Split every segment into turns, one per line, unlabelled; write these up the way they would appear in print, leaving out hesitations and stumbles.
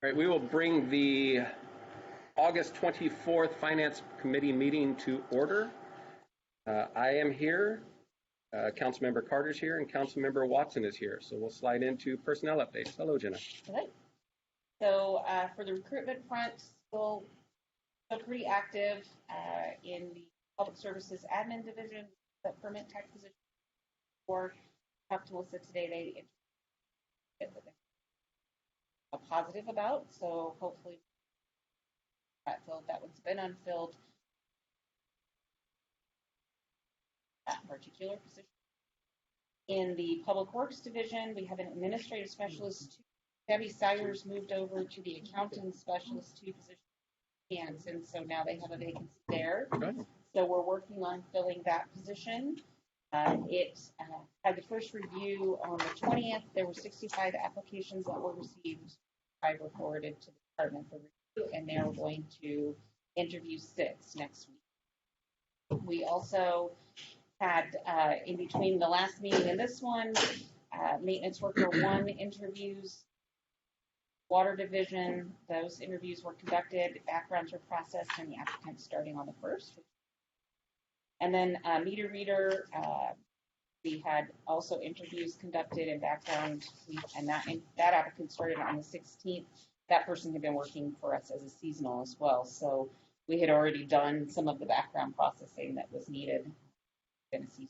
All right, we will bring the August 24th Finance Committee meeting to order. I am here, Councilmember Carter's here, and Councilmember Watson is here. So we'll slide into personnel updates. Hello, Jenna.
Hello. So for the recruitment front, still pretty active in the Public Services Admin Division, the permanent tech position. Or talked to Melissa today, they a positive about, so hopefully that filled. That one's been unfilled. That particular position. In the Public Works Division, we have an administrative specialist. Debbie Sayers moved over to the accounting specialist 2 position, and so now they have a vacancy there. Okay. So we're working on filling that position. It had the first review on the 20th. There were 65 applications that were received. 5 were forwarded to the department for review, and they're going to interview 6 next week. We also had, in between the last meeting and this one, maintenance worker 1 interviews. Water division, those interviews were conducted, backgrounds were processed, and the applicants starting on the 1st. And then meter reader, we had also interviews conducted and background, and that applicant started on the 16th. That person had been working for us as a seasonal as well, so we had already done some of the background processing that was needed in a season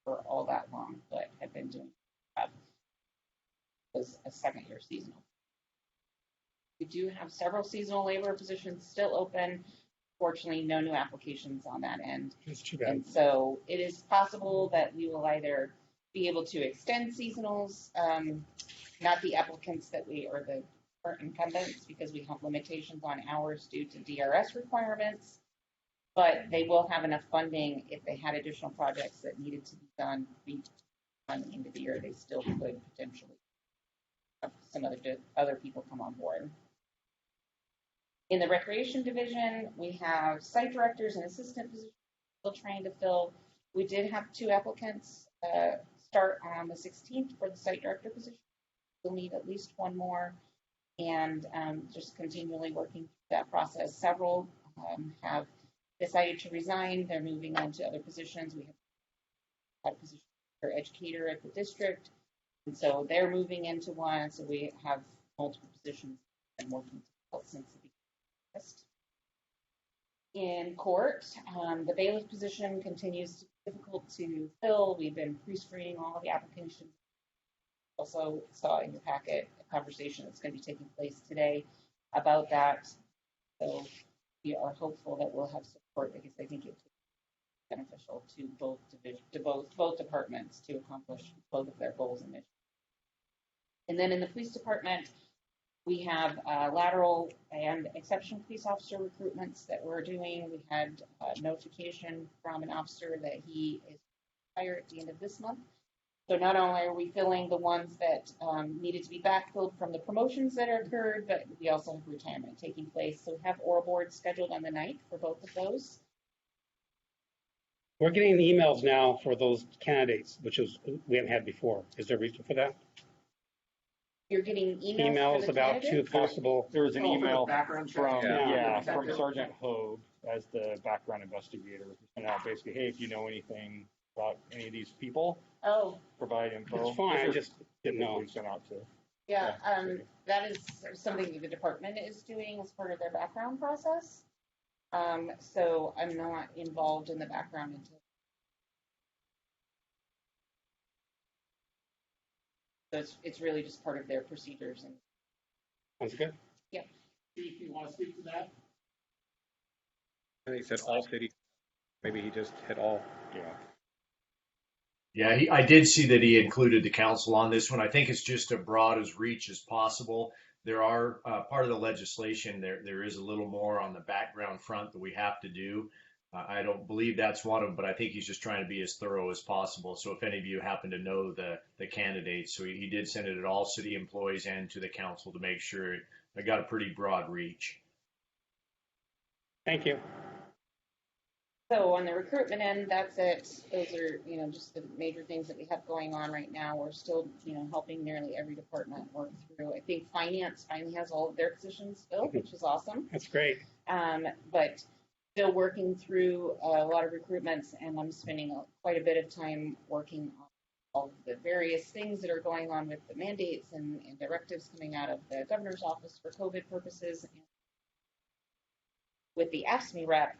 for all that long, but had been doing was a second-year seasonal. We do have several seasonal labor positions still open. Fortunately, no new applications on that end.
That's too bad.
And so it is possible that we will either be able to extend seasonals, not the applicants that or the current incumbents, because we have limitations on hours due to DRS requirements, but they will have enough funding if they had additional projects that needed to be done on the end of the year. They still could potentially have some other people come on board. In the recreation division, we have site directors and assistant positions still trying to fill. We did have 2 applicants start on the 16th for the site director position. We'll need at least 1 more, and just continually working through that process. Several have decided to resign. They're moving on to other positions. We have had a position for educator at the district, and so they're moving into one. So we have multiple positions and working since the beginning. In court, the bailiff position continues to be difficult to fill. We've been pre-screening all of the applications. Also saw in your packet a conversation that's going to be taking place today about that. So we are hopeful that we'll have support, because I think it's beneficial to both departments to accomplish both of their goals and missions. And then in the police department, we have lateral and exception police officer recruitments that we're doing. We had notification from an officer that he is hired at the end of this month. So not only are we filling the ones that needed to be backfilled from the promotions that occurred, but we also have retirement taking place. So we have oral boards scheduled on the 9th for both of those.
We're getting emails now for those candidates, which we haven't had before. Is there a reason for that?
You're getting
emails about 2 possible.
There was an email from
from
Sergeant Hogue as the background investigator. He sent out basically, hey, if you know anything about any of these people, provide info.
It's fine. I just didn't know.
Sent out to.
Yeah, that is something the department is doing as part of their background process. So I'm not involved in the background until. So it's really just part of their procedures. And
sounds good.
Yeah.
Chief, you want to speak to that?
I think he said all cities. Maybe he just hit all.
Yeah, I did see that he included the council on this one. I think it's just as broad as reach as possible. There are part of the legislation. There is a little more on the background front that we have to do. I don't believe that's one of them, but I think he's just trying to be as thorough as possible. So if any of you happen to know the candidates, so he did send it to all city employees and to the council to make sure it got a pretty broad reach.
Thank you.
So on the recruitment end, that's it. Those are, just the major things that we have going on right now. We're still, helping nearly every department work through. I think finance finally has all of their positions filled, which is awesome.
That's great.
But still working through a lot of recruitments, and I'm spending quite a bit of time working on all of the various things that are going on with the mandates and directives coming out of the governor's office for COVID purposes, and with the AFSCME rep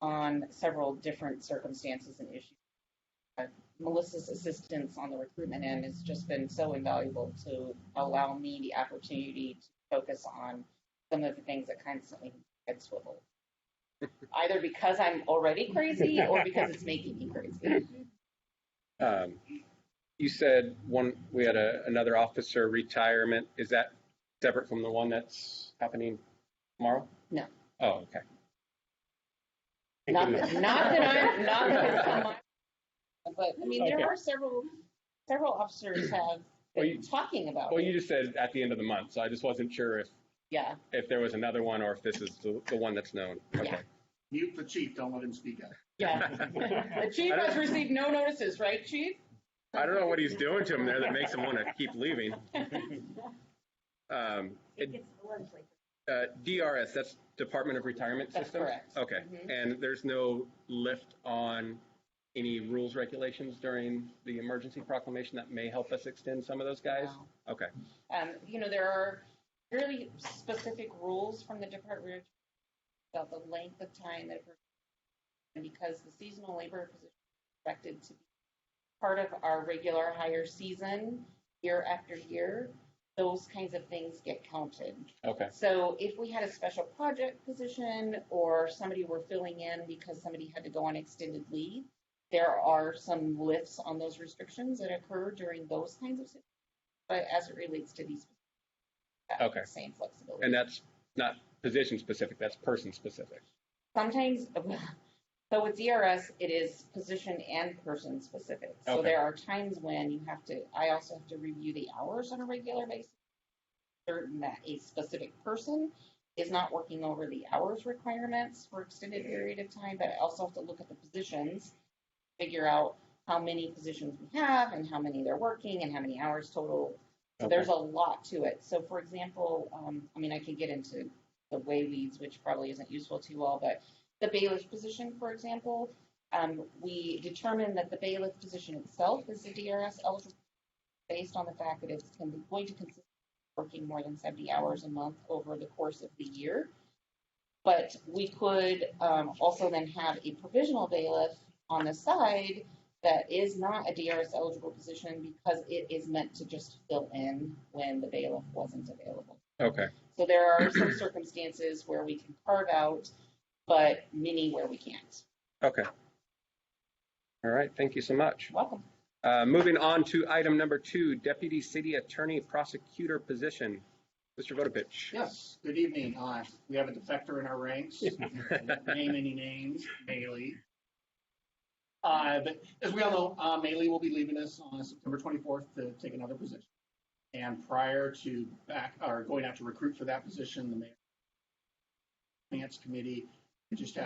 on several different circumstances and issues. Melissa's assistance on the recruitment end has just been so invaluable to allow me the opportunity to focus on some of the things that constantly get swiveled. Either because I'm already crazy or because it's making me crazy.
You said we had another officer retirement. Is that separate from the one that's happening tomorrow?
No.
Oh, okay.
Not that it's come on. But I mean, there are several officers have been talking about.
Well, you just said at the end of the month, so I just wasn't sure if there was another one or if this is the one that's known. Okay.
Yeah.
Mute the chief. Don't let him speak up.
Yeah. The chief has received no notices, right, Chief?
I don't know what he's doing to him there that makes him want to keep leaving. DRS, that's Department of Retirement Systems?
That's correct.
Okay.
Mm-hmm.
And there's no lift on any rules, regulations during the emergency proclamation that may help us extend some of those guys?
No.
Okay.
There are really specific rules from the Department about the length of time that a person, and because the seasonal labor position is expected to be part of our regular hire season year after year, those kinds of things get counted.
Okay.
So if we had a special project position or somebody were filling in because somebody had to go on extended leave, there are some lifts on those restrictions that occur during those kinds of situations. But as it relates to these,
okay,
same flexibility.
And that's not position specific, that's person specific.
Sometimes, so with DRS, it is position and person specific. So there are times when I also have to review the hours on a regular basis, certain that a specific person is not working over the hours requirements for extended period of time, but I also have to look at the positions, figure out how many positions we have and how many they're working and how many hours total. So there's a lot to it. So for example, I could get into the way weeds, which probably isn't useful to you all, but the bailiff position, for example, we determined that the bailiff position itself is the DRS eligible based on the fact that it's going to consist of working more than 70 hours a month over the course of the year. But we could also then have a provisional bailiff on the side that is not a DRS eligible position because it is meant to just fill in when the bailiff wasn't available.
Okay.
So there are some circumstances where we can carve out, but many where we can't.
Okay. All right. Thank you so much.
Welcome.
Moving on to item number 2, Deputy City Attorney Prosecutor position. Mr. Vodopich.
Yes. Good evening. We have a defector in our ranks. Name any names, Bailey. But as we all know, Bailey will be leaving us on September 24th to take another position. And prior to going out to recruit for that position, the Mayor Finance Committee just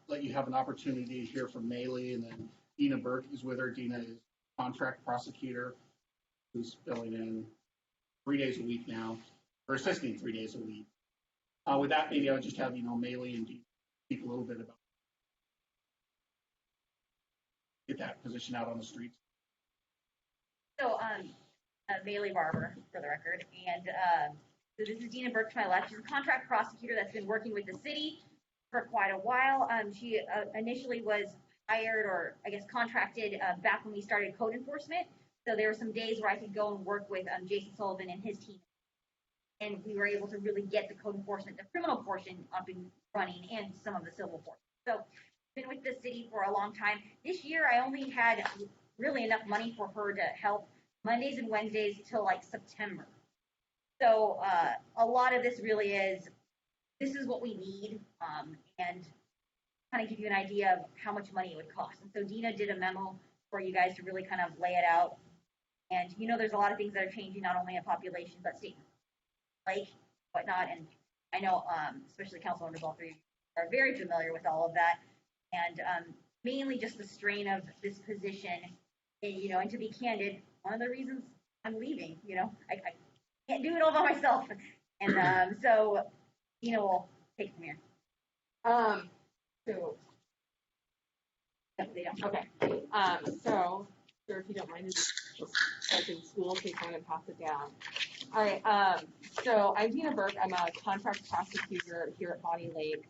let you have an opportunity to hear from Maylee, and then Dina Burke is with her. Dina is contract prosecutor who's filling in 3 days a week now, or assisting 3 days a week. With that, maybe I'll just have Maylee and Dina speak a little bit about get that position out on the streets.
So, Bailey Barber, for the record, and so this is Dina Burke to my left. She's a contract prosecutor that's been working with the city for quite a while. She initially was hired, or I guess contracted, back when we started code enforcement. So there were some days where I could go and work with Jason Sullivan and his team, and we were able to really get the code enforcement, the criminal portion, up and running, and some of the civil portion. So, been with the city for a long time. This year, I only had really enough money for her to help Mondays and Wednesdays till like September. So a lot of this really is what we need, and kind of give you an idea of how much money it would cost. And so Dina did a memo for you guys to really kind of lay it out. And there's a lot of things that are changing, not only in population, but state, like whatnot. And I know, especially council members, all three are very familiar with all of that. And mainly just the strain of this position, and to be candid, one of the reasons I'm leaving, I can't do it all by myself. And so Dina will take it from here.
So,
They don't.
okay. So, sir, if you don't mind, just like in school, take one and pass it down. All right. So I'm Dina Burke. I'm a contract prosecutor here at Bonney Lake.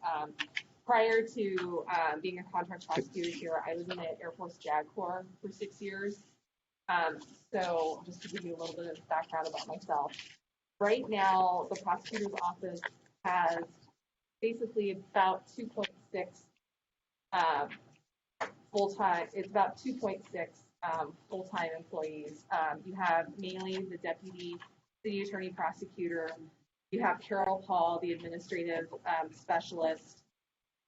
Prior to being a contract prosecutor here, I was in the Air Force JAG Corps for 6 years. So just to give you a little bit of background about myself. Right now, the prosecutor's office has basically about 2.6 full-time, it's about 2.6 full-time employees. You have mainly the deputy city attorney prosecutor. You have Carol Paul, the administrative specialist.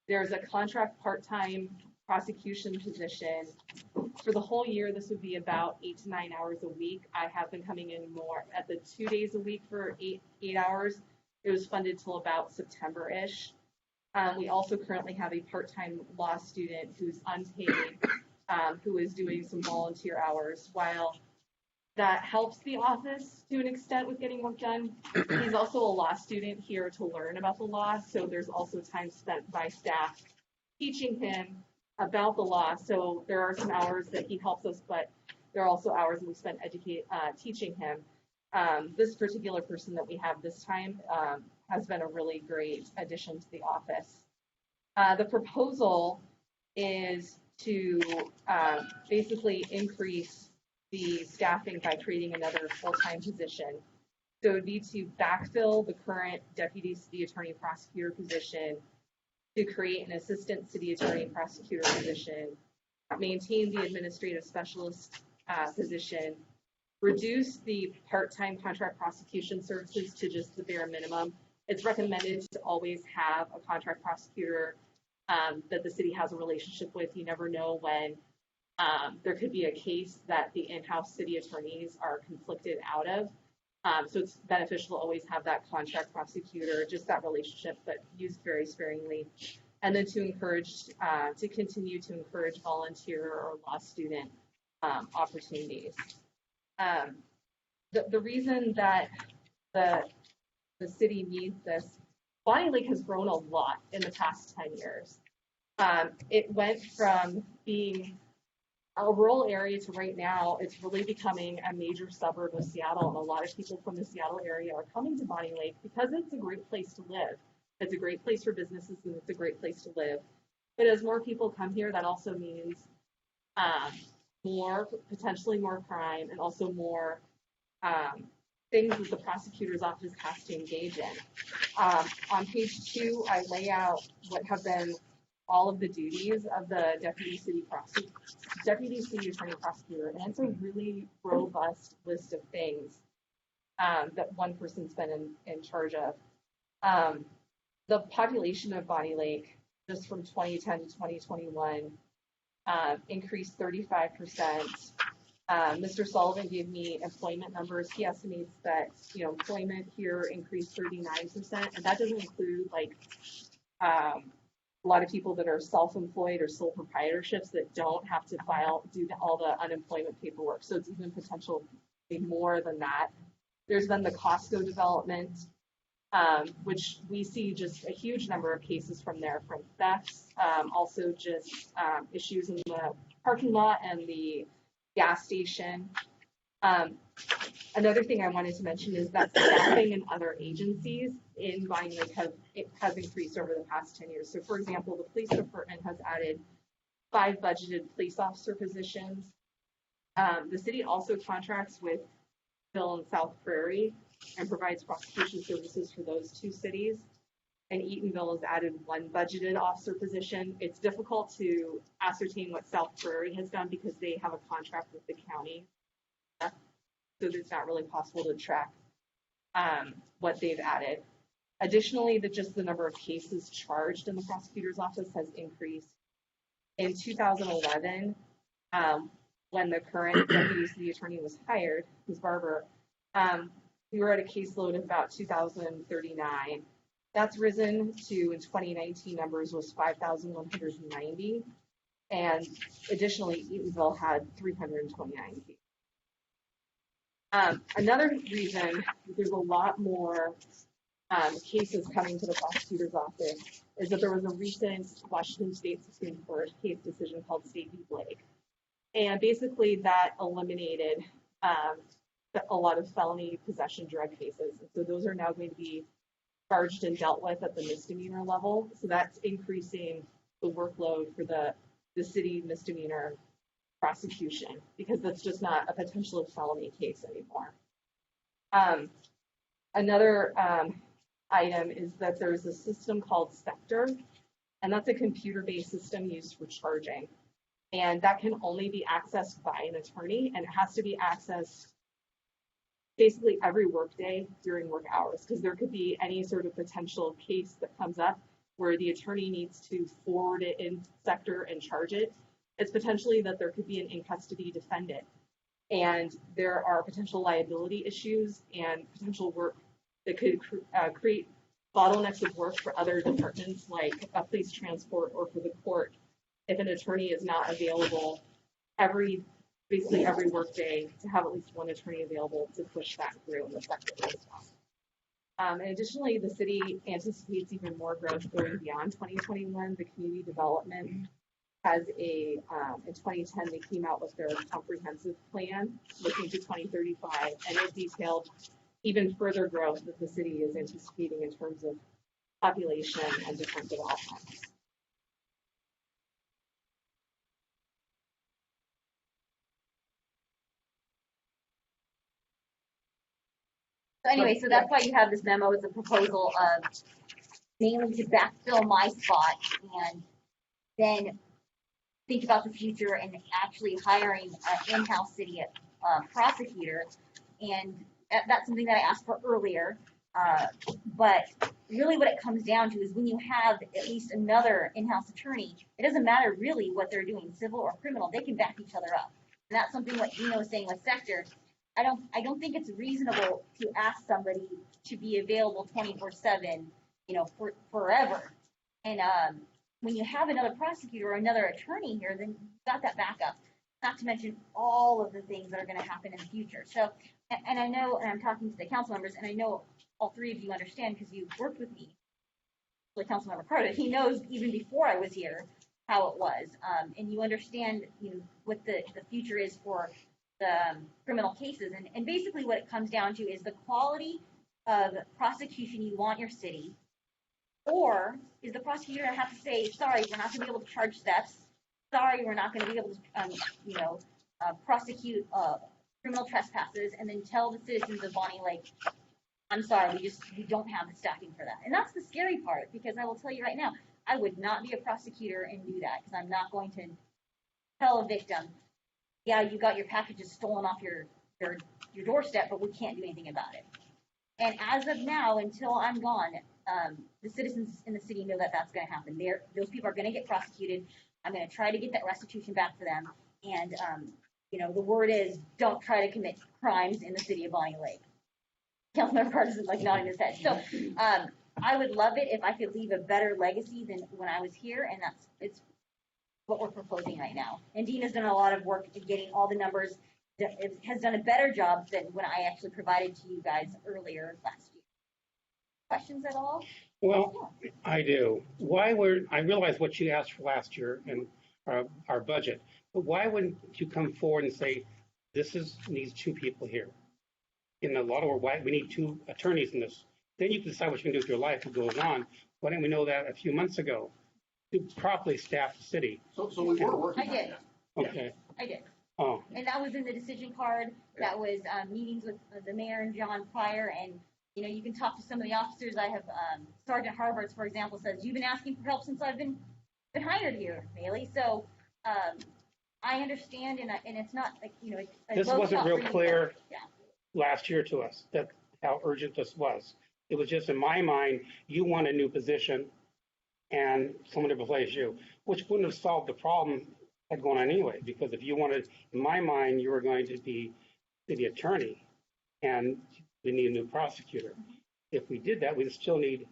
There's a contract part-time prosecution position. For the whole year, this would be about 8 to 9 hours a week. I have been coming in more at the 2 days a week for eight hours. It was funded till about September-ish. We also currently have a part-time law student who's unpaid, who is doing some volunteer hours. While that helps the office to an extent with getting work done, he's also a law student here to learn about the law, so there's also time spent by staff teaching him about the law. So there are some hours that he helps us, but there are also hours that we spend teaching him. This particular person that we have this time has been a really great addition to the office. The proposal is to basically increase the staffing by creating another full-time position. So it would be to backfill the current deputy city attorney prosecutor position, to create an assistant city attorney prosecutor position, maintain the administrative specialist position, reduce the part-time contract prosecution services to just the bare minimum. It's recommended to always have a contract prosecutor that the city has a relationship with. You never know when there could be a case that the in-house city attorneys are conflicted out of. So it's beneficial to always have that contract prosecutor, just that relationship, but used very sparingly. And then to encourage, to continue to encourage volunteer or law student opportunities. The reason that the city needs this, Bonney Lake has grown a lot in the past 10 years. It went from being a rural area to right now, it's really becoming a major suburb of Seattle, and a lot of people from the Seattle area are coming to Bonney Lake because it's a great place to live. It's a great place for businesses, and it's a great place to live. But as more people come here, that also means potentially more crime, and also more things that the prosecutor's office has to engage in. On page 2, I lay out what have been all of the duties of the deputy city attorney prosecutor, and it's a really robust list of things that one person's been in charge of. The population of Bonney Lake, just from 2010 to 2021, increased 35%. Mr. Sullivan gave me employment numbers. He estimates that employment here increased 39%, and that doesn't include a lot of people that are self-employed or sole proprietorships that don't have to do all the unemployment paperwork. So it's even potentially more than that. There's been the Costco development, which we see just a huge number of cases from there, from thefts, also just issues in the parking lot and the gas station. Another thing I wanted to mention is that staffing in other agencies in Bonney Lake has increased over the past 10 years. So, for example, the police department has added 5 budgeted police officer positions. The city also contracts with Ville and South Prairie and provides prosecution services for those 2 cities. And Eatonville has added 1 budgeted officer position. It's difficult to ascertain what South Prairie has done because they have a contract with the county. So it's not really possible to track what they've added. Additionally, just the number of cases charged in the prosecutor's office has increased. In 2011, when the current deputy city attorney was hired, Ms. Barber, we were at a caseload of about 2,039. That's risen to, in 2019 numbers, was 5,190. And additionally, Eatonville had 329 cases. Another reason there's a lot more cases coming to the prosecutor's office is that there was a recent Washington State Supreme Court case decision called State v. Blake. And basically that eliminated a lot of felony possession drug cases. And so those are now going to be charged and dealt with at the misdemeanor level. So that's increasing the workload for the city misdemeanor prosecution because that's just not a potential felony case anymore. Another item is that there's a system called Spectre, and that's a computer-based system used for charging. And that can only be accessed by an attorney, and it has to be accessed basically every workday during work hours, because there could be any sort of potential case that comes up where the attorney needs to forward it in Spectre and charge it. It's potentially that there could be an in-custody defendant, and there are potential liability issues and potential work that could create bottlenecks of work for other departments like police transport or for the court if an attorney is not available basically every workday to have at least one attorney available to push that through in the Spectre system. And additionally, the city anticipates even more growth going beyond 2021. The community development has in 2010, they came out with their comprehensive plan looking to 2035, and it detailed even further growth that the city is anticipating in terms of population and different developments.
So anyway, so that's why you have this memo as a proposal of mainly to backfill my spot and then think about the future and actually hiring an in-house city prosecutor. And that's something that I asked for earlier. But really what it comes down to is when you have at least another in-house attorney, it doesn't matter really what they're doing, civil or criminal, they can back each other up. And that's something what Dino was saying with Sector. I don't think it's reasonable to ask somebody to be available 24/7, for forever. And when you have another prosecutor or another attorney here, then you've got that backup. Not to mention all of the things that are going to happen in the future. So, and I know, and I'm talking to the council members, and I know all three of you understand because you've worked with me. Like Councilmember Carter, he knows even before I was here how it was, and you understand, what the future is for the criminal cases, and basically what it comes down to is the quality of prosecution you want your city, or is the prosecutor going to have to say, sorry, we're not going to be able to charge thefts, sorry, we're not going to be able to, prosecute criminal trespasses, and then tell the citizens of Bonney Lake, I'm sorry, we don't have the staffing for that. And that's the scary part, because I will tell you right now, I would not be a prosecutor and do that, because I'm not going to tell a victim, yeah, you got your packages stolen off your doorstep, but we can't do anything about it. And as of now, until I'm gone, the citizens in the city know that that's going to happen. Those people are going to get prosecuted. I'm going to try to get that restitution back for them. And, the word is don't try to commit crimes in the city of Bonney Lake. Councilmember Carter is like nodding his head. So I would love it if I could leave a better legacy than when I was here, and it's what we're proposing right now. And Dean has done a lot of work in getting all the numbers. It has done a better job than when I actually provided to you guys earlier last year. Questions at all?
Well, I do. I realize what you asked for last year and our budget, but why wouldn't you come forward and say, needs two people here? In a lot of work, why we need two attorneys in this. Then you can decide what you can do with your life that goes on. Why didn't we know that a few months ago? To properly staff the city.
So we were working on that.
Okay.
I did.
Oh.
And that was in the decision card. That was meetings with the mayor and John prior. And, you can talk to some of the officers. I have Sergeant Harvards, for example, says, you've been asking for help since I've been hired here, Bailey. So I understand, and it's not like,
this wasn't real clear last year to us how urgent this was. It was just in my mind, you want a new position and someone to replace you, which wouldn't have solved the problem that going on anyway, because if you wanted, in my mind, you were going to be city attorney and we need a new prosecutor. If we did that, we'd still need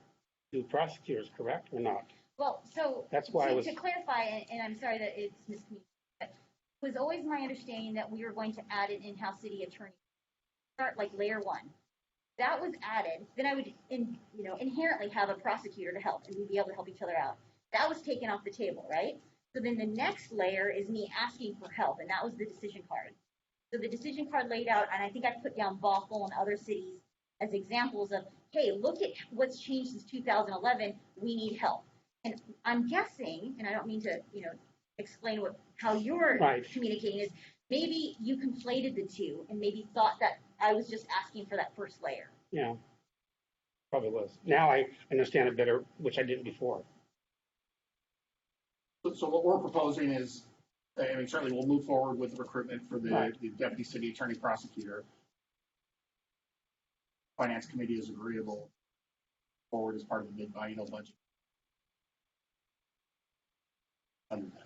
new prosecutors, correct or not?
Well, so
that's why
to clarify, and I'm sorry that it's miscommunicated, but it was always my understanding that we were going to add an in-house city attorney. start like layer one. That was added, then I would inherently have a prosecutor to help and we'd be able to help each other out. That was taken off the table, right? So then the next layer is me asking for help, and that was the decision card. So the decision card laid out, and I think I put down Bothell and other cities as examples of, hey, look at what's changed since 2011. We need help. And I'm guessing, and I don't mean to, explain how you're communicating is maybe you conflated the two and maybe thought that I was just asking for that first layer.
Yeah, probably was. Now I understand it better, which I didn't before.
So what we're proposing is, I mean, certainly we'll move forward with recruitment for the deputy city attorney prosecutor. Finance committee is agreeable forward as part of the mid-biennial budget. Under that.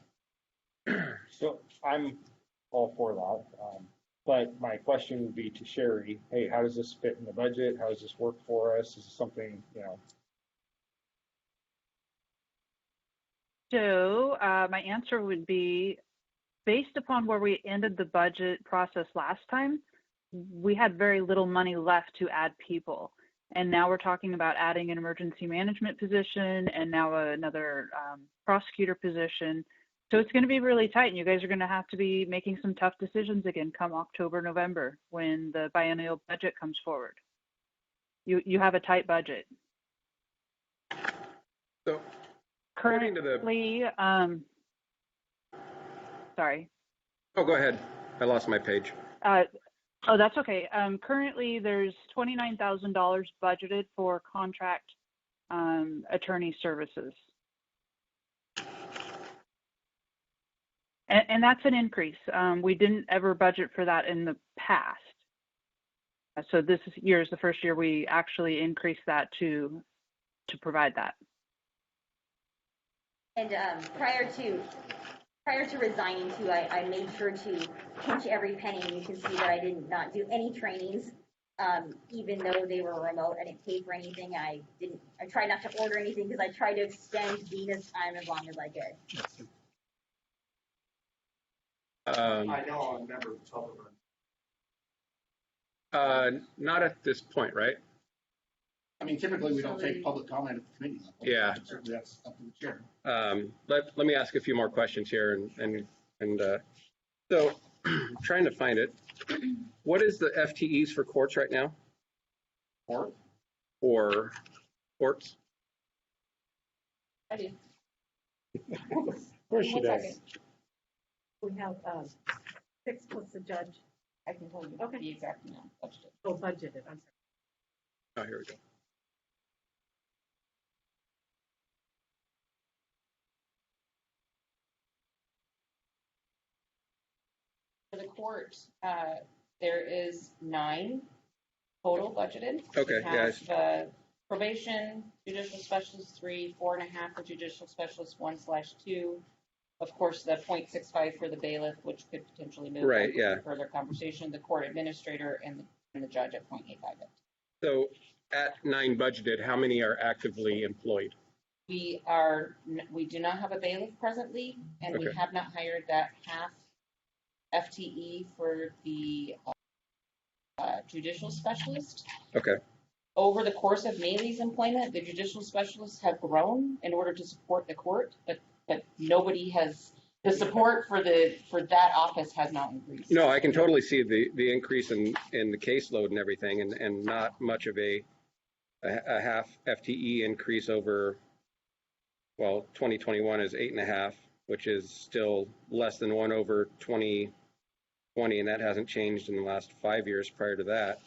So I'm all for that. But my question would be to Sherry, hey, how does this fit in the budget? How does this work for us? Is this something,
So my answer would be, based upon where we ended the budget process last time, we had very little money left to add people. And now we're talking about adding an emergency management position and now another prosecutor position. So it's going to be really tight, and you guys are going to have to be making some tough decisions again come October, November, when the biennial budget comes forward. You have a tight budget.
So
currently, sorry.
Oh, go ahead. I lost my page.
Oh, that's okay. Currently, there's $29,000 budgeted for contract attorney services. And that's an increase. We didn't ever budget for that in the past. So this year is the first year we actually increased that to provide that.
And prior to resigning too, I made sure to pinch every penny, and you can see that I did not do any trainings, even though they were remote. I didn't pay for anything. I tried not to order anything because I tried to extend Dina's time as long as I could.
I know I'm a member of the public.
Not at this point, right?
I mean, typically we don't take public comment at the committee.
Yeah.
Certainly that's up to the chair.
Let me ask a few more questions here, and so trying to find it. What is the FTEs for courts right now?
Court?
Or courts?
I do.
Of course she does.
We have 6 plus the judge.
I can tell you the exact amount budgeted.
Oh, budgeted. I'm sorry.
Oh, here we go.
For the court, there is 9 total budgeted.
Okay,
we have probation, judicial specialist 3, 4.5 for judicial specialist 1/2. Of course, the 0.65 for the bailiff, which could potentially move further conversation. The court administrator and the judge at 0.85.
So at 9 budgeted, how many are actively employed?
We do not have a bailiff presently, and we have not hired that half FTE for the judicial specialist.
Okay.
Over the course of Maylee's employment, the judicial specialists have grown in order to support the court, but nobody has, the support for that office has not increased.
No, I can totally see the increase in the caseload and everything, and not much of a half FTE increase over, well, 2021 is 8.5, which is still less than 1 over 2020, and that hasn't changed in the last 5 years prior to that.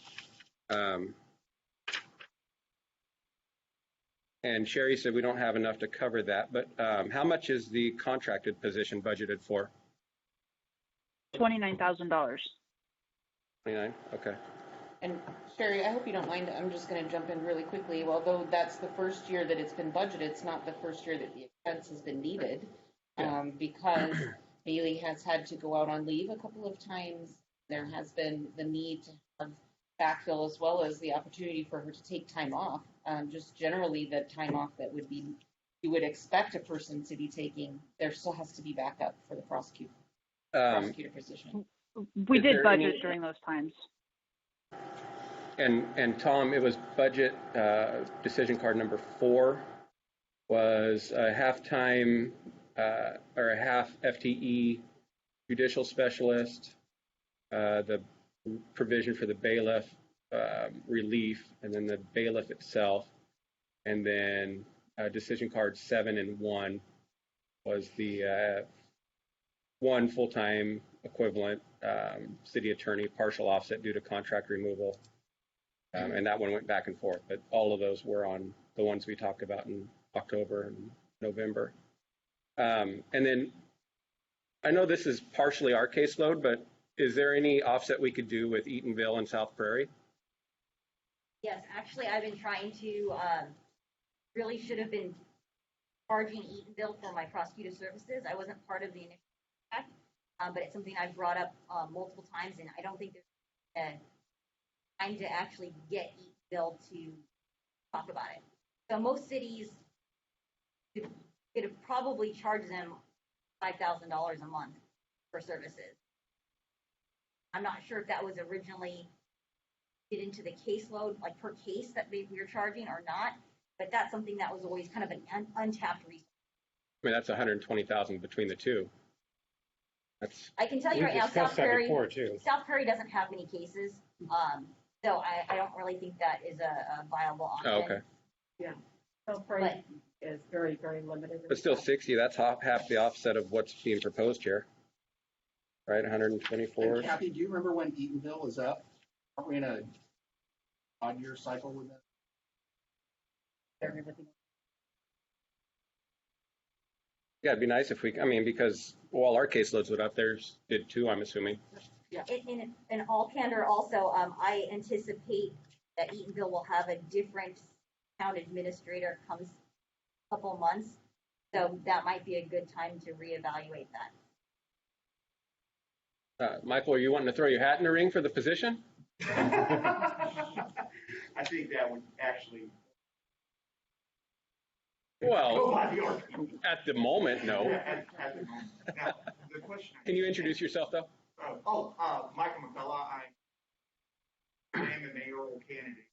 And Sherry said we don't have enough to cover that, but how much is the contracted position budgeted for?
$29,000.
29, okay.
And Sherry, I hope you don't mind, I'm just going to jump in really quickly. Although that's the first year that it's been budgeted, it's not the first year that the expense has been needed, because Maylee has had to go out on leave a couple of times. There has been the need to have backfill as well as the opportunity for her to take time off. Just generally the time off that you would expect a person to be taking, there still has to be backup for the prosecutor position.
We did budget during those times.
And Tom, it was budget decision card number 4 was a half-time or a half FTE judicial specialist, the provision for the bailiff relief, and then the bailiff itself, and then decision card 7 and 1 was the one full-time equivalent city attorney, partial offset due to contract removal. And that one went back and forth, but all of those were on the ones we talked about in October and November. And then I know this is partially our caseload, but is there any offset we could do with Eatonville and South Prairie?
Yes, actually, I've been trying to, really should have been charging Eatonville for my prosecutor services. I wasn't part of the initial act, but it's something I've brought up multiple times, and I don't think there's time to actually get Eatonville to talk about it. So most cities could probably charge them $5,000 a month for services. I'm not sure if that was originally get into the caseload, like per case that we were charging or not, but that's something that was always kind of an untapped resource.
I mean, that's 120,000 between the two. That's.
I can tell you
We
right now,
discussed
South
that
Prairie,
before, too.
South Prairie doesn't have many cases, so I don't really think that is a viable option.
Oh, okay.
Yeah. So Prairie is very, very limited.
But still 60, that's half the offset of what's being proposed here. Right, 124.
And Kathy, do you remember when Eatonville was up? Aren't we in a odd year cycle with that?
Everything.
Yeah, it'd be nice if we, I mean, because while our caseloads went up, theirs did too, I'm assuming.
In all candor also, I anticipate that Eatonville will have a different town administrator comes a couple of months. So that might be a good time to reevaluate that.
Michael, are you wanting to throw your hat in the ring for the position?
I think that would actually.
Well, at the moment, no.
At the moment. Now, the question.
Can you introduce yourself, though?
Michael McCullough. I am a mayoral candidate.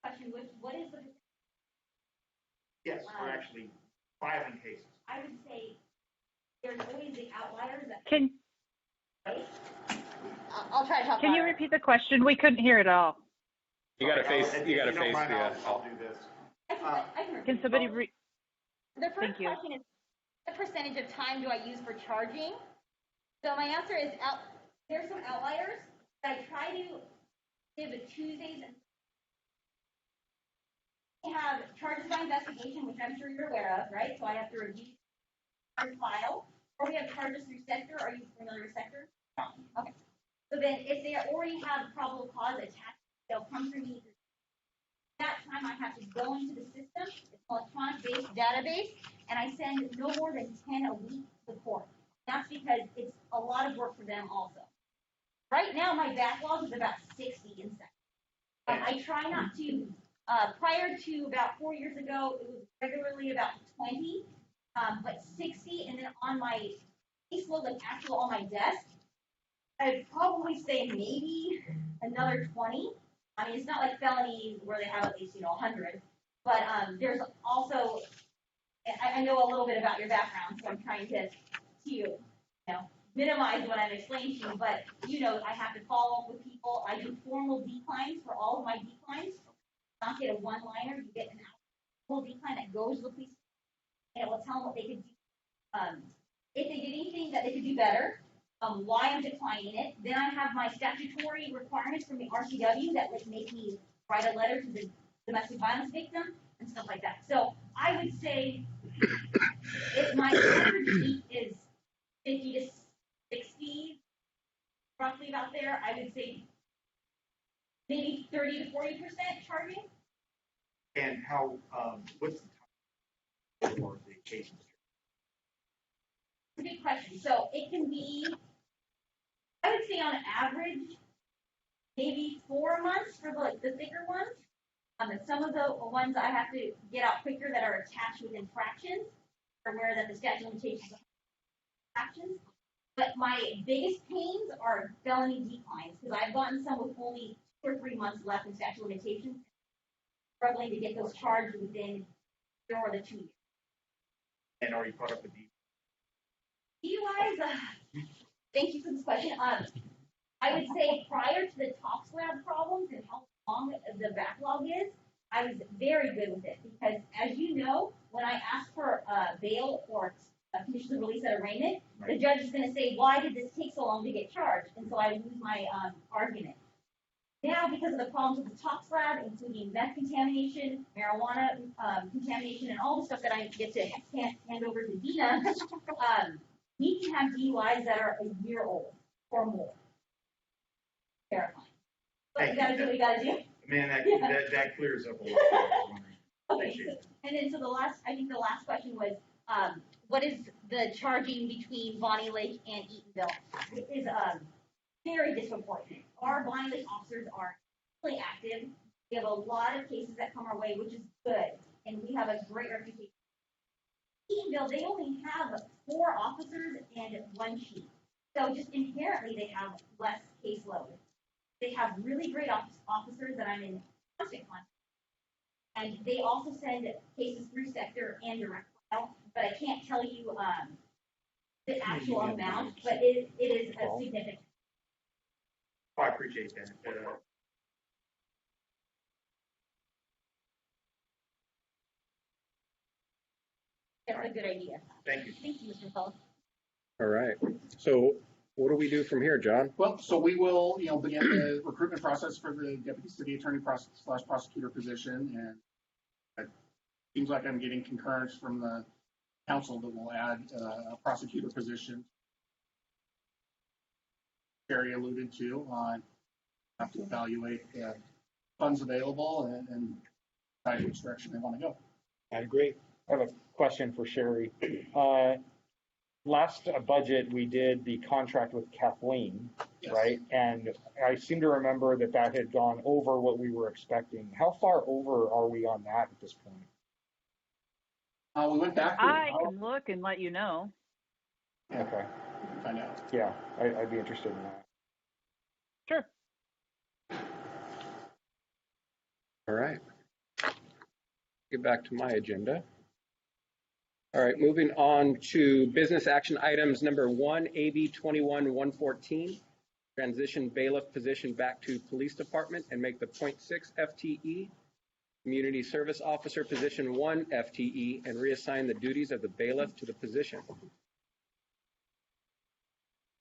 Question, what is the?
Yes, we're actually filing cases.
I would say there's always the outliers that.
Can
I'll try to talk.
Can you repeat the question? We couldn't hear it all.
You got to face. You got to face
I'll do this.
I can
Can somebody read?
The first
Thank you.
question is, what percentage of time do I use for charging? So my answer is there's some outliers, but I try to give a Tuesdays and we have charges by investigation, which I'm sure you're aware of, right? So I have to review your file, or we have charges through sector. Are you familiar with sector? No. Okay. So then if they already have probable cause attached, they'll come through me. That time I have to go into the system, it's an electronic-based database, and I send no more than 10 a week to the court. That's because it's a lot of work for them also. Right now, my backlog is about 60 in seconds. I try not to, prior to about 4 years ago, it was regularly about 20, but 60, and then on my caseload, like actual on my desk, I'd probably say maybe another 20. I mean, it's not like felonies where they have at least, 100, but there's also, I know a little bit about your background, so I'm trying to minimize what I'm explaining to you, but, I have to follow up with people. I do formal declines for all of my declines. Not get a one-liner, you get an actual decline that goes to the police, and it will tell them what they could do. If they did anything that they could do better, why I'm declining it. Then I have my statutory requirements from the RCW that would make me write a letter to the domestic violence victim and stuff like that. So I would say if my average week is 50 to 60, roughly about there, I would say maybe 30 to 40% charging.
And how, what's the time for the cases?
a good question. So it can be, I would say on average, maybe 4 months for the thicker ones. And some of the ones I have to get out quicker that are attached with infractions, or where that the statute of limitations are infractions. But my biggest pains are felony declines, because I've gotten some with only 2 or 3 months left in statute of limitations, struggling to get those charged within 0 or the 2 years.
And are you caught up with these?
DUIs, thank you for this question. I would say prior to the Tox Lab problems and how long the backlog is, I was very good with it, because as you know, when I ask for bail or conditions of release at arraignment, the judge is going to say, why did this take so long to get charged? And so I lose my argument. Now, because of the problems with the Tox Lab, including meth contamination, marijuana contamination, and all the stuff that I get to hand over to Dina, we can have DUIs that are a year old or more. Terrifying. But you gotta do what you gotta do.
Man, that clears up a lot.
Okay, so, and then so I think the last question was, what is the charging between Bonney Lake and Eatonville? It is very disproportionate. Our Bonney Lake officers are really active. We have a lot of cases that come our way, which is good, and we have a great reputation. Eatonville, they only have 4 officers and 1 chief, so just inherently they have less caseload. They have really great officers that I'm in constant contact with. And they also send cases through sector and direct file, but I can't tell you the actual amount, but it is a significant.
Oh, I appreciate that.
That's a good idea.
Thank you.
Thank you, Mr. Fellows.
All right. So what do we do from here, John?
Well, so we will, begin the recruitment process for the deputy city attorney / prosecutor position, and it seems like I'm getting concurrence from the council that will add a prosecutor position. Carrie alluded to, have to evaluate funds available and decide which direction they want to go.
I agree.
I have a question for Sherry. Last budget, we did the contract with Kathleen,
Yes.
right? And I seem to remember that had gone over what we were expecting. How far over are we on that at this point?
We went back.
I can look and let you know.
Okay.
Find out.
Yeah, I'd be interested in that.
Sure.
All right. Get back to my agenda. All right, moving on to business action items number 1, AB 21-114, transition bailiff position back to police department and make the 0.6 FTE, community service officer position 1 FTE, and reassign the duties of the bailiff to the position.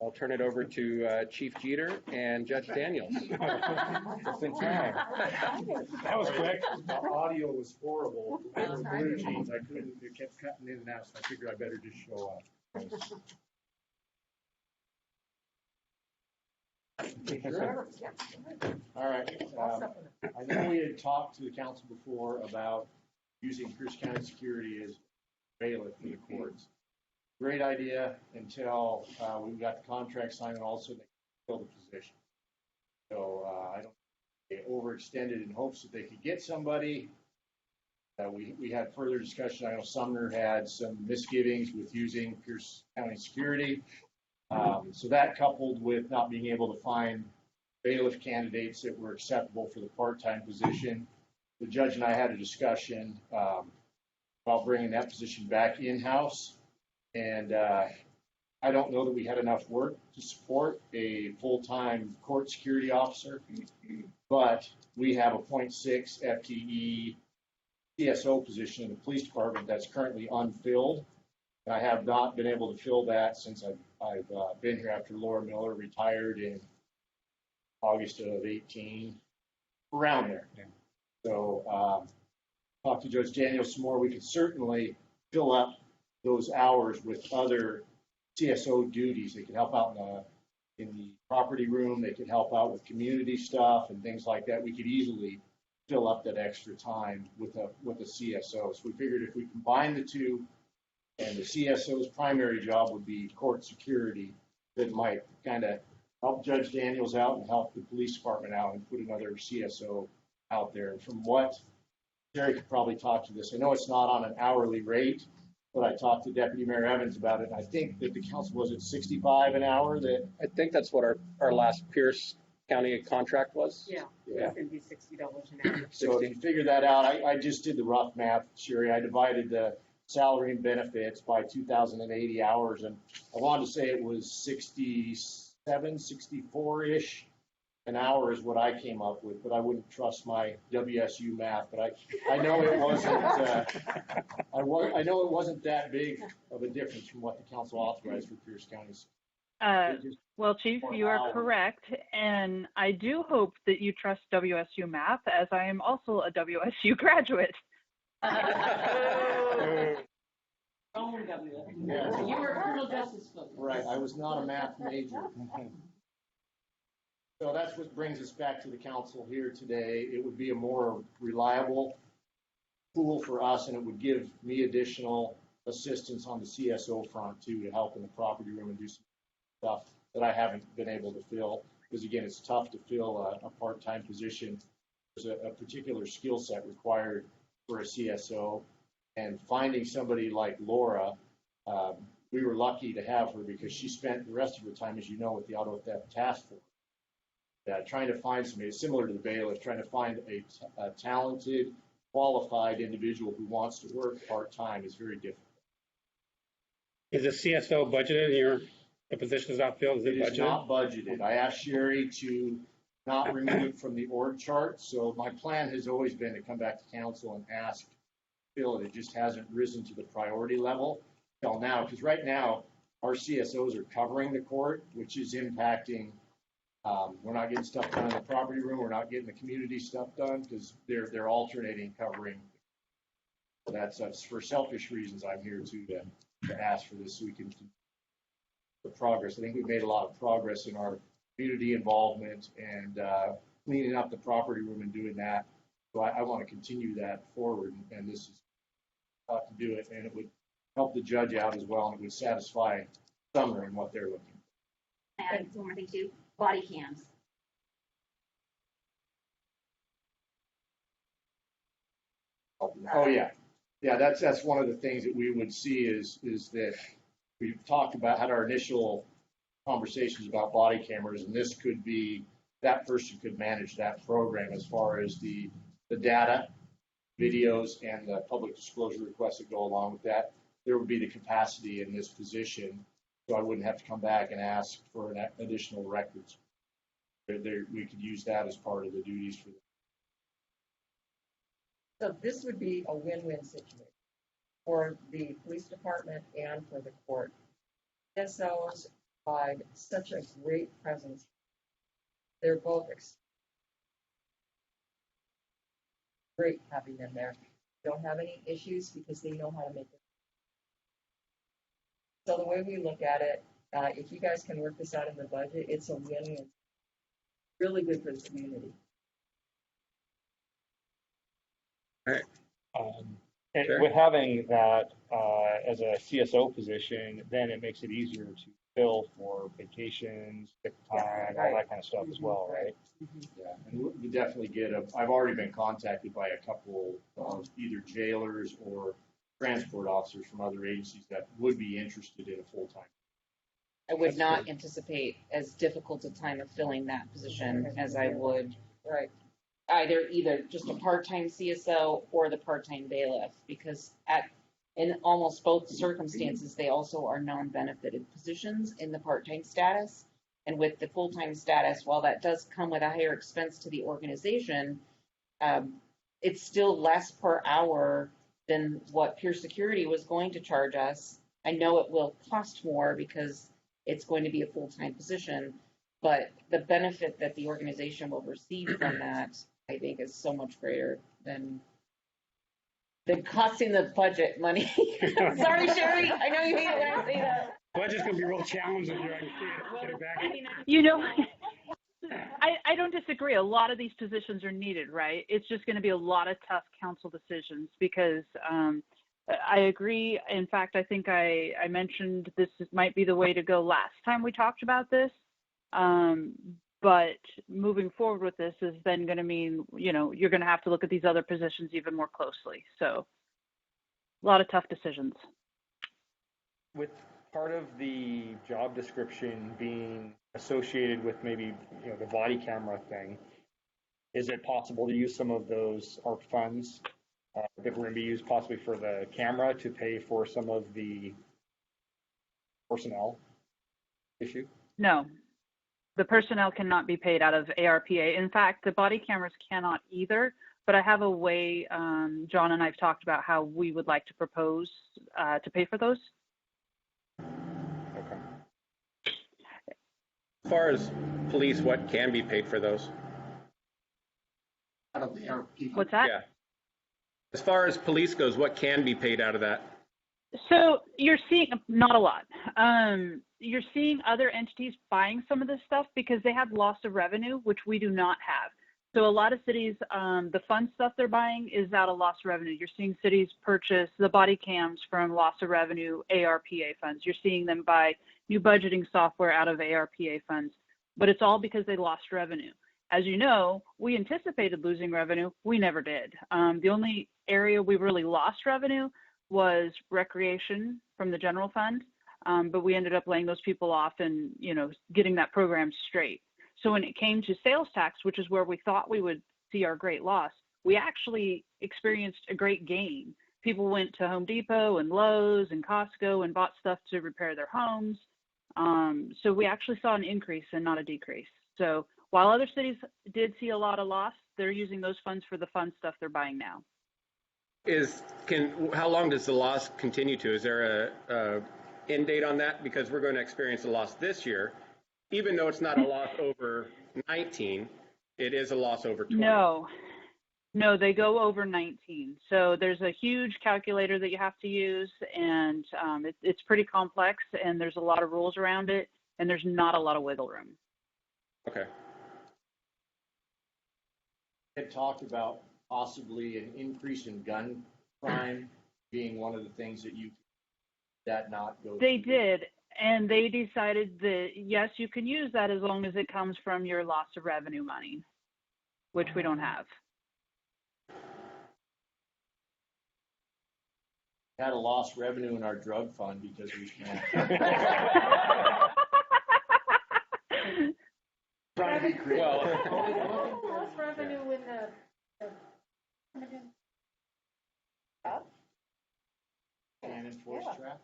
I'll turn it over to Chief Jeter and Judge Daniels.
Just in time.
That was quick.
The audio was horrible. I were blue jeans. I couldn't, it kept cutting in and out, so I figured I better just show up. All right. I know we had talked to the council before about using Pierce County Security as bailiff for the courts. Great idea until we got the contract signed and also they filled the position. So I don't they overextended in hopes that they could get somebody. We had further discussion. I know Sumner had some misgivings with using Pierce County Security. So that coupled with not being able to find bailiff candidates that were acceptable for the part-time position, the judge and I had a discussion about bringing that position back in-house. And I don't know that we had enough work to support a full-time court security officer, but we have a 0.6 FTE CSO position in the police department that's currently unfilled. And I have not been able to fill that since I've been here after Laura Miller retired in August of 18, around there. Yeah. So talk to Judge Daniels some more. We could certainly fill up those hours with other CSO duties. They could help out in the property room. They could help out with community stuff and things like that. We could easily fill up that extra time with a CSO. So we figured if we combine the two, And the CSO's primary job would be court security that might kind of help Judge Daniels out and help the police department out and put another CSO out there. And from what Jerry could probably talk to this, I know it's not on an hourly rate, but I talked to Deputy Mayor Evans about it. And I think that the council was at 65 an hour. That
I think that's what our last Pierce County contract was.
Yeah,
Yeah.
it's gonna be $60 an hour.
So if you figure that out, I just did the rough math, Sherry. I divided the salary and benefits by 2,080 hours, and I wanted to say it was 67, 64-ish an hour is what I came up with, but I wouldn't trust my WSU math. But I know it wasn't. I know it wasn't that big of a difference from what the council authorized for Pierce County.
Well, Chief, you are correct, and I do hope that you trust WSU math, as I am also a WSU graduate.
Yeah.
You were criminal justice focused.
Right, I was not a math major. So that's what brings us back to the council here today. It would be a more reliable tool for us, and it would give me additional assistance on the CSO front too, to help in the property room and do some stuff that I haven't been able to fill. Because again, it's tough to fill a part-time position. There's a particular skill set required for a CSO, and finding somebody like Laura, we were lucky to have her because she spent the rest of her time, as you know, with the auto theft task force. Trying to find somebody similar to the bailiff, trying to find a talented, qualified individual who wants to work part-time is very difficult.
Is the CSO budgeted? The position is not filled? Is it budgeted?
It is not budgeted. I asked Sherry to not remove it from the org chart. So my plan has always been to come back to council and ask Phil. It just hasn't risen to the priority level till now. Because right now, our CSOs are covering the court, which is impacting. We're not getting stuff done in the property room. We're not getting the community stuff done because they're alternating covering. So that's for selfish reasons. I'm here to ask for this so we can continue the progress. I think we've made a lot of progress in our community involvement and cleaning up the property room and doing that. So I want to continue that forward, and this is how to do it, and it would help the judge out as well, and it would satisfy Sumner in what they're looking for.
I added one more thing too, body cams.
Oh, yeah. Yeah, that's one of the things that we would see is that we've talked about, had our initial conversations about body cameras, and this could be, that person could manage that program as far as the data, videos, and the public disclosure requests that go along with that. There would be the capacity in this position, so I wouldn't have to come back and ask for additional records. We could use that as part of the duties for them.
So this would be a win-win situation for the police department and for the court. SOs provide such a great presence. They're both great having them there. Don't have any issues because they know how to make it. So the way we look at it, if you guys can work this out in the budget, it's a win-win. Really good for the community.
And
Sure.
with having that as a CSO position, then it makes it easier to fill for vacations, sick time, all that kind of stuff as well, right?
Yeah, and we definitely get I've already been contacted by a couple of either jailers or transport officers from other agencies that would be interested in a full-time.
I would not anticipate as difficult a time of filling that position as I would
Right.
either just a part-time CSO or the part-time bailiff, because in almost both circumstances, they also are non-benefited positions in the part-time status. And with the full-time status, while that does come with a higher expense to the organization, it's still less per hour than what Pure Security was going to charge us. I know it will cost more because it's going to be a full-time position, but the benefit that the organization will receive from that, I think, is so much greater than costing the budget money. Sorry, Sherry, I know you hate it when I say that.
Budget's gonna be real challenging here. I can see it. Get it back.
You know, I don't disagree. A lot of these positions are needed, right? It's just going to be a lot of tough council decisions because I agree. In fact, I think I mentioned might be the way to go last time we talked about this. But moving forward with this is then going to mean, you're going to have to look at these other positions even more closely. So a lot of tough decisions.
With part of the job description being associated with maybe, the body camera thing, is it possible to use some of those ARP funds that were going to be used possibly for the camera to pay for some of the personnel issue?
No, the personnel cannot be paid out of ARPA. In fact, the body cameras cannot either, but I have a way, John and I have talked about how we would like to propose to pay for those.
Okay.
As far as police, what can be paid for those?
Out of the ARP.
What's that?
Yeah. As far as police goes, what can be paid out of that?
So you're seeing not a lot. You're seeing other entities buying some of this stuff because they have loss of revenue, which we do not have. So a lot of cities, the fun stuff they're buying is out of loss of revenue. You're seeing cities purchase the body cams from loss of revenue ARPA funds. You're seeing them buy new budgeting software out of ARPA funds, but it's all because they lost revenue. As you know, we anticipated losing revenue. We never did. The only area we really lost revenue was recreation from the general fund, but we ended up laying those people off and, getting that program straight. So when it came to sales tax, which is where we thought we would see our great loss, we actually experienced a great gain. People went to Home Depot and Lowe's and Costco and bought stuff to repair their homes. So we actually saw an increase and not a decrease. So while other cities did see a lot of loss, they're using those funds for the fun stuff they're buying now.
How long does the loss continue to? Is there a end date on that? Because we're going to experience a loss this year. Even though it's not a loss over 19, it is a loss over 20.
No, they go over 19. So there's a huge calculator that you have to use, and it's pretty complex, and there's a lot of rules around it, and there's not a lot of wiggle room.
Okay.
Had talked about possibly an increase in gun crime being one of the things that not go.
They did. And they decided that, yes, you can use that as long as it comes from your loss of revenue money, which we don't have.
Had a lost revenue in our drug fund because we can't. Trying to be creative.
Lost revenue in the
and enforce traffic.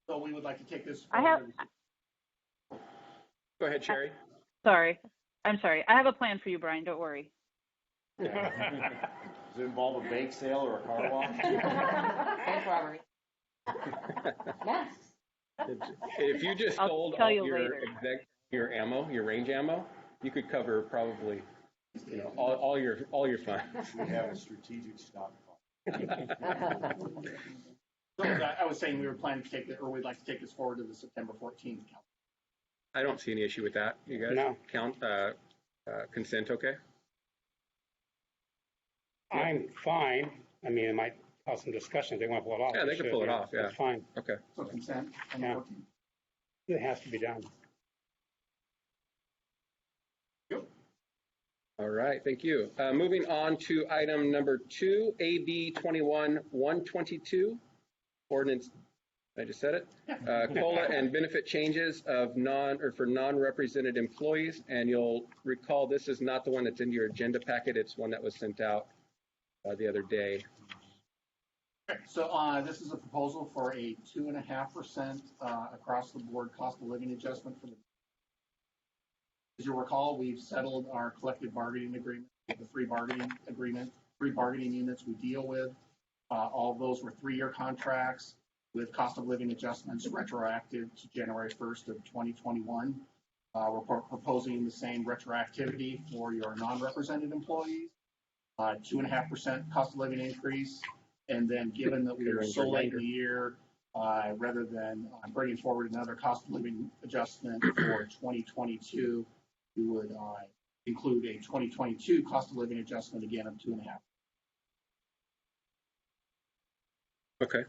So we would like to take this.
Go ahead, Sherry.
I'm sorry. I have a plan for you, Brian. Don't worry.
Does it involve a bake sale or a car wash?
And robbery.
masks.
If you just sold
tell
all
you
your
later.
your ammo, your range ammo, you could cover probably all your funds.
We have a strategic stockpile.
So I was saying we were planning to take it, or we'd like to take this forward to the September 14th council.
I don't see any issue with that. You guys
No.
Consent, okay?
I'm fine. I mean, it might cause some discussion. If they want to pull it off.
Yeah, they can pull it off, yeah.
That's fine.
Okay.
So consent on the
Yeah.
14th.
It has to be done.
All right, thank you. Moving on to item number 2, AB 21-122, ordinance, I just said it, COLA and benefit changes of for non-represented employees. And you'll recall this is not the one that's in your agenda packet. It's one that was sent out the other day.
Okay, so this is a proposal for a 2.5% across the board cost of living adjustment for the. As you'll recall, we've settled our collective bargaining agreement, the three bargaining units we deal with. All of those were 3-year contracts with cost of living adjustments retroactive to January 1st of 2021. We're proposing the same retroactivity for your non-represented employees, 2.5% cost of living increase. And then given that we are so late in the year, rather than bringing forward another cost of living adjustment for 2022, we would include a 2022 cost of living adjustment again of 2.5%.
Okay.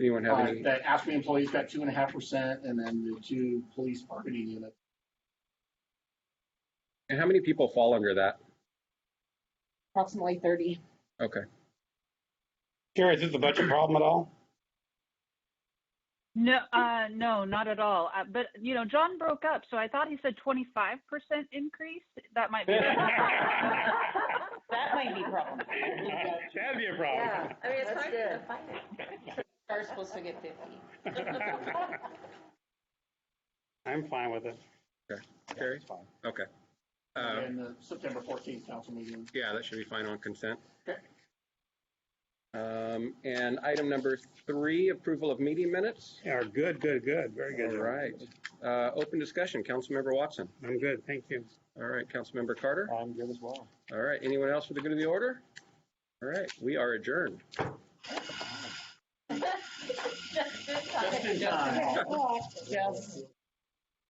Anyone have any?
The ASPE employees got 2.5%, and then the 2 police bargaining units.
And how many people fall under that?
Approximately 30.
Okay.
Jerry, is this a budget problem at all?
No, no, not at all. But you know, John broke up, so I thought he said 25% increase. That might be.
That might be a problem.
That'd be a problem.
Yeah, I mean, it's hard to find it.
Are supposed to get 50.
I'm fine with it.
Okay. Jerry?
That's fine.
Okay.
And the September 14th council meeting.
Yeah, that should be fine on consent.
Okay.
And item number 3, approval of meeting minutes.
Yeah, good. Very good.
All right. Open discussion. Councilmember Watson.
I'm good, thank you.
All right. Councilmember Carter.
I'm good as well.
All right. Anyone else for the good of the order? All right. We are adjourned.
Just in time.
Yes.